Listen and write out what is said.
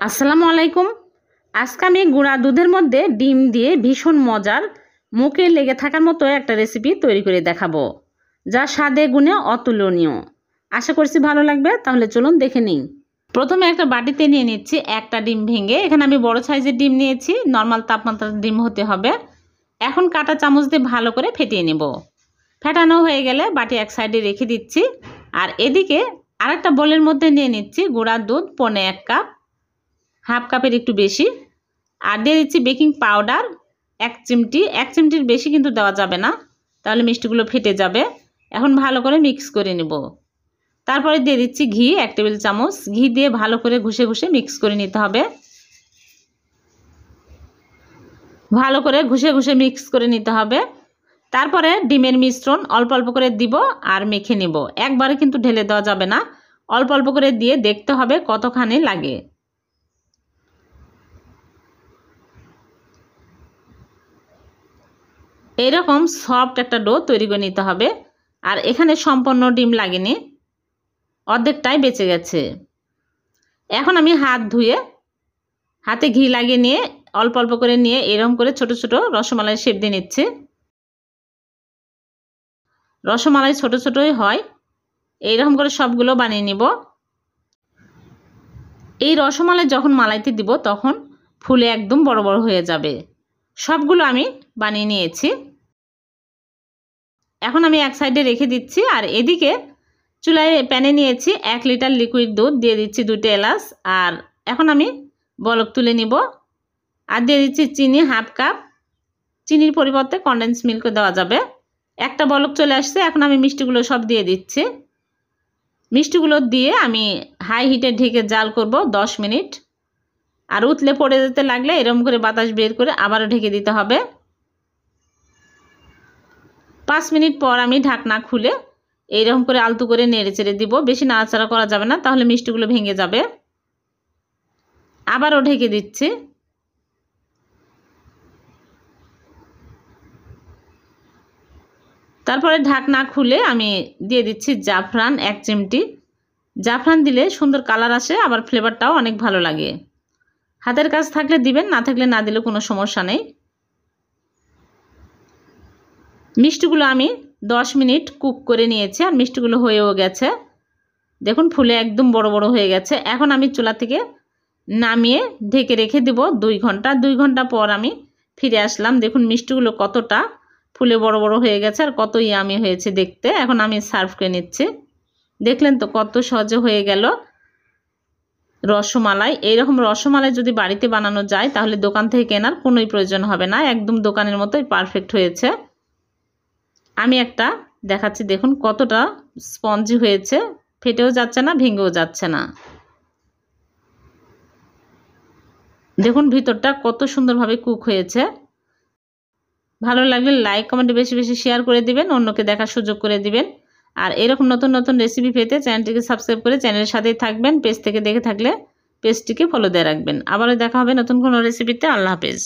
আসসালামু আলাইকুম। আজকে আমি গুঁড়া দুধের মধ্যে ডিম দিয়ে ভীষণ মজার মুখে লেগে থাকার মতো একটা রেসিপি তৈরি করে দেখাবো, যা স্বাদে গুণে অতুলনীয়। আশা করছি ভালো লাগবে, তাহলে চলুন দেখে নিই। প্রথমে একটা বাটিতে নিয়ে নিচ্ছি একটা ডিম ভেঙে। এখানে আমি বড় সাইজের ডিম নিয়েছি, নর্মাল তাপমাত্রার ডিম হতে হবে। এখন কাঁটা চামচ দিয়ে ভালো করে ফেটিয়ে নেব। ফেটানো হয়ে গেলে বাটি এক সাইডে রেখে দিচ্ছি। আর এদিকে আরেকটা বোলের মধ্যে নিয়ে নিচ্ছি গুঁড়া দুধ 1.25 কাপ, হাফ কাপের একটু বেশি। আর দিয়ে দিচ্ছি বেকিং পাউডার 1 চিমটি। 1 চিমটির বেশি কিন্তু দেওয়া যাবে না, তাহলে মিষ্টিগুলো ফেটে যাবে। এখন ভালো করে মিক্স করে নেব। তারপরে দিয়ে দিচ্ছি ঘি 1 টেবিল চামচ। ঘি দিয়ে ভালো করে ঘষে ঘষে মিক্স করে নিতে হবে। ভালো করে ঘষে ঘষে মিক্স করে নিতে হবে। তারপরে ডিমের মিশ্রণ অল্প অল্প করে দিব আর মেখে নেব। একবারে কিন্তু ঢেলে দেওয়া যাবে না, অল্প অল্প করে দিয়ে দেখতে হবে কতখানি লাগে। এইরকম সফট একটা ডো তৈরি করে নিতে হবে। আর এখানে সম্পূর্ণ ডিম লাগেনি, অর্ধেকটাই বেঁচে গেছে। এখন আমি হাত ধুয়ে হাতে ঘি লাগিয়ে নিয়ে অল্প অল্প করে নিয়ে এরকম করে ছোট ছোট রসমালাই শেপ দিয়ে নিচ্ছি। রসমালাই ছোট ছোটই হয়, এইরকম করে সবগুলো বানিয়ে নিব। এই রসমালাই যখন মালাইতে দিব তখন ফুলে একদম বড় বড় হয়ে যাবে। সবগুলো আমি বানিয়ে নিয়েছি। এখন আমি এক সাইডে রেখে দিচ্ছি। আর এদিকে চুলায় প্যানে নিয়েছি 1 লিটার লিকুইড দুধ, দিয়ে দিচ্ছি 2টা এলাচ। আর এখন আমি বলক তুলে নিব। আর দিয়ে দিচ্ছি চিনি হাফ কাপ। চিনির পরিবর্তে কনডেন্স মিল্কও দেওয়া যাবে। একটা বলক চলে আসছে, এখন আমি মিষ্টিগুলো সব দিয়ে দিচ্ছি। মিষ্টিগুলো দিয়ে আমি হাই হিটে ঢেকে জাল করব 10 মিনিট। আর উতলে পড়ে যেতে লাগলে এরকম করে বাতাস বের করে আবারও ঢেকে দিতে হবে। 5 মিনিট পর আমি ঢাকনা খুলে এইরকম করে আলতু করে নেড়ে চেড়ে দিব। বেশি নাড়াচাড়া করা যাবে না, তাহলে মিষ্টিগুলো ভেঙে যাবে। আবারও ঢেকে দিচ্ছি। তারপরে ঢাকনা খুলে আমি দিয়ে দিচ্ছি জাফরান 1 চিমটি। জাফরান দিলে সুন্দর কালার আসে, আবার ফ্লেভারটাও অনেক ভালো লাগে। হাতের কাছে থাকলে দিবেন, না থাকলে না দিলে কোনো সমস্যা নেই। মিষ্টিগুলো আমি 10 মিনিট কুক করে নিয়েছি, আর মিষ্টিগুলো হয়েও গেছে। দেখুন ফুলে একদম বড় বড় হয়ে গেছে। এখন আমি চুলা থেকে নামিয়ে ঢেকে রেখে দেব 2 ঘন্টা। 2 ঘন্টা পর আমি ফিরে আসলাম। দেখুন মিষ্টিগুলো কতটা ফুলে বড় বড় হয়ে গেছে আর কত ইয়ামি হয়েছে দেখতে। এখন আমি সার্ভ করে নিচ্ছি। দেখলেন তো কত সহজে হয়ে গেল রসমালাই। এইরকম রসমালাই যদি বাড়িতে বানানো যায় তাহলে দোকান থেকে কেনার কোনোই প্রয়োজন হবে না, একদম দোকানের মতোই পারফেক্ট হয়েছে। আমি একটা দেখাচ্ছি, দেখুন কতটা স্পঞ্জি হয়েছে, ফেটেও যাচ্ছে না, ভেঙেও যাচ্ছে না। দেখুন ভিতরটা কত সুন্দরভাবে কুক হয়েছে। ভালো লাগলে লাইক কমেন্টে বেশি বেশি শেয়ার করে দিবেন, অন্যকে দেখার সুযোগ করে দিবেন। আর এরকম নতুন নতুন রেসিপি পেতে চ্যানেলটিকে সাবস্ক্রাইব করে চ্যানেলের সাথেই থাকবেন। পেজ থেকে দেখে থাকলে পেজটিকে ফলো দিয়ে রাখবেন। আবারও দেখা হবে নতুন কোনো রেসিপিতে। আল্লাহ হাফেজ।